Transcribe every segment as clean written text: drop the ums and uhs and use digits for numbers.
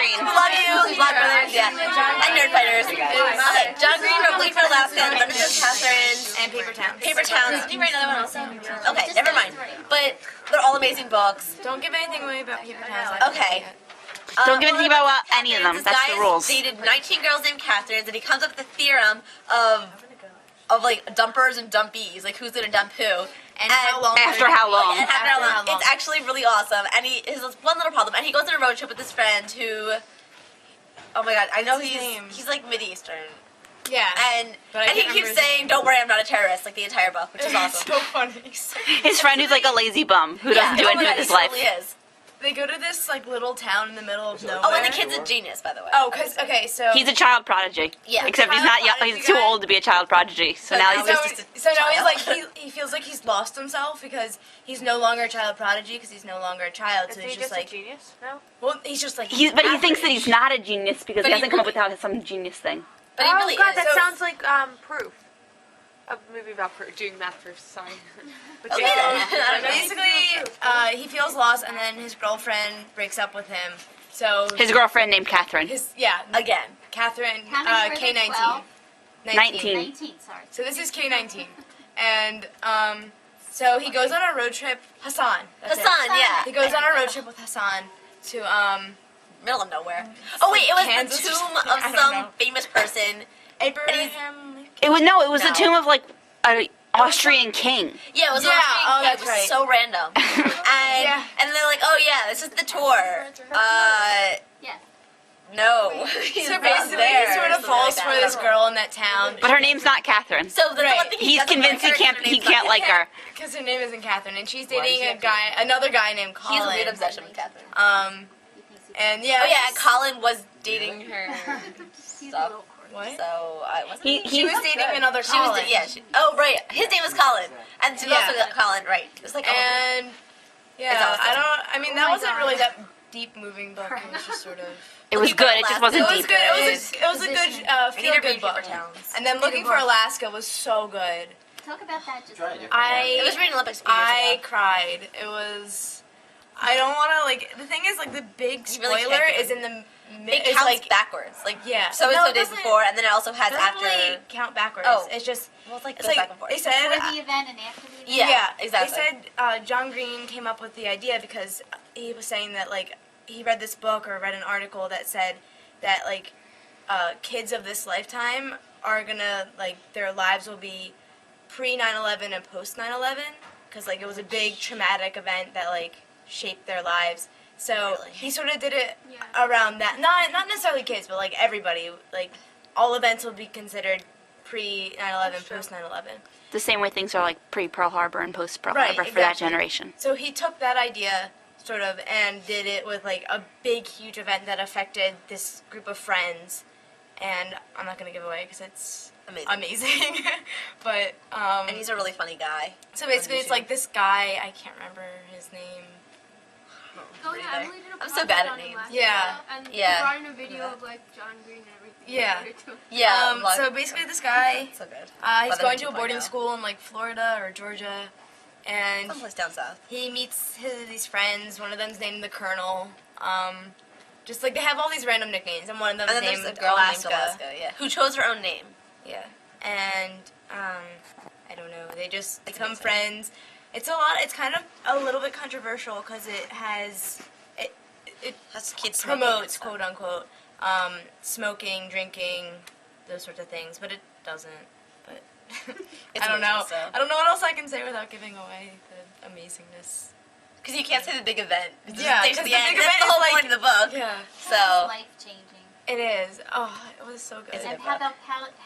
Green. Love you, Black Brothers, yeah. And Nerd Fighters. Okay, John Green wrote Bleak for Alaska, Thunderstruck Catherine, And Paper Towns. Paper Towns. Did you write another one also? Okay, never mind. But they're all amazing books. Don't give anything away about Paper Towns. Okay. Don't give anything about any of them. This That's guy the rules. dated 19 girls named Catherine, and he comes up with the theorem of like dumpers and dumpies, like who's gonna dump who. And how long? After how long? And after how long. It's actually really awesome. And he has this one little problem, and he goes on a road trip with his friend who, oh my god, I know What's his name? he's like Mid-Eastern. Yeah. And he keeps saying, "Don't worry, I'm not a terrorist," like the entire book, which is awesome. So funny. His friend who's like a lazy bum who doesn't do oh my anything god, with his he life. totally is. They go to this like little town in the middle of nowhere. Oh, and the kid's a genius, by the way. Oh, so He's a child prodigy. Yeah. Except he's not young. He's too old to be a child prodigy. So now he's now just. so now he's child. like he feels like he's lost himself because he's no longer a child prodigy because he's no longer a child. So he's just like genius now? well, he's just like But he thinks that he's not a genius because But he he hasn't come up really- with some genius thing. But he really God, is. that So- sounds like Proof. A movie about doing math proofs. Sorry. Okay. I don't know. basically he feels lost and then his girlfriend breaks up with him. So His girlfriend named Catherine. Again. Catherine Catherine's K19. rated 12. 19. 19, sorry. So this is K19, and so he goes on a road trip. Hassan. That's it. Hassan, yeah. He goes on a road trip with Hassan to Middle of nowhere. Oh wait, it was Kansas the or tomb something, of I don't some know. famous person. Abraham. It was the No. tomb of like an Austrian king. Yeah, it was Yeah, oh, it that's was right. so random. And Yeah. and they're like, oh yeah, this is the tour. Yes. No. He's So not basically, there, he sort or of something falls like for that. this girl in that town. But her name's not Catherine. So the Right. one thing He's doesn't convinced like he her can't is her he name's can't not like her. Because her name isn't Catherine, and she's Why does dating he a have to guy, another guy named He has Colin. a weird obsession with Catherine. And yeah. Oh yeah, and Colin was dating her He's a stuff. little quirky. What? So I wasn't. She was dating another She was. Colin. Oh right, his name was Colin, and she Yeah. also got Colin. Right. It's like And yeah, It's awesome. I mean, Oh that my wasn't God. really that deep moving book. It was just sort of. It was good. It just wasn't It was deep. good. It was a good We need feel to read good book. Paper Towns. And then Looking for Alaska was so good. Talk about that just a little. It was reading Olympics. I cried. It was. I don't want to like. The thing is, like, the big You really spoiler can't. is in the. It It's counts like backwards. Like yeah. so No, it days doesn't- before, and then it also has It doesn't after. really count backwards. Oh. It's just. Well, it's like It's goes like back and forth. they said. Before the event and after the event? Yeah, exactly. They said John Green came up with the idea because he was saying that like he read this book or read an article that said that like kids of this lifetime are gonna like their lives will be pre 9/11 and post 9/11 because like it was a big traumatic event that like shaped their lives. So Really? he sort of did it Yeah. around that. Not necessarily kids, but like everybody. Like all events will be considered pre 9/11, post 9/11. The same way things are like pre-Pearl Harbor and post-Pearl Right, Harbor for that exactly. generation. So he took that idea, sort of, and did it with like a big, huge event that affected this group of friends. And I'm not gonna give away because it's amazing. But And he's a really funny guy. so basically, it's like this guy. I can't remember his name. Oh yeah, Either. Emily did a I'm so bad at podcast on him names. last Yeah. year, and Yeah. he brought in a video of like John Green and everything. Yeah. Yeah. So basically, this guy, so good. he's Brother going to a 2.0. boarding school in like Florida or Georgia, and Someplace down south. he meets these friends. One of them's named the Colonel. Just like they have all these random nicknames, and one of them's And then named there's a girl Alaska. named Alaska, yeah, who chose her own name. Yeah, and I don't know. They just It's become amazing. friends. It's a lot. It's kind of a little bit controversial because it has it That's kids smoking and promotes stuff. quote unquote smoking, drinking, those sorts of things, but it doesn't. But It's I don't know. amazing, so. I don't know what else I can say without giving away the amazingness. Because you can't say the big event. It just Yeah, stays to 'cause the the end. big That's event the whole is point of the book. Yeah, So Life changing. it is. Oh, it was so good. Is it? And how about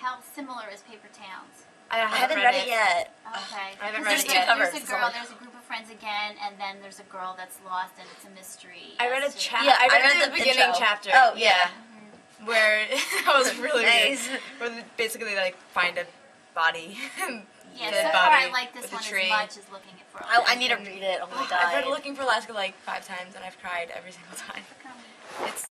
how similar is Paper Towns? I I haven't read it yet. Okay. I haven't There's read it two yet. covers. There's a girl, there's a group of friends again, and then there's a girl that's lost, and it's a mystery. I read a as to- chapter. Yeah, I read I read the the beginning intro. chapter. Oh, yeah. Where that was really Nice. good. Where basically they like find a body. Yeah, dead so far I body like this with a one tree. as much as looking at for. I need to read it. Oh my I've read god. Looking for Alaska like 5 times and I've cried every single time. It's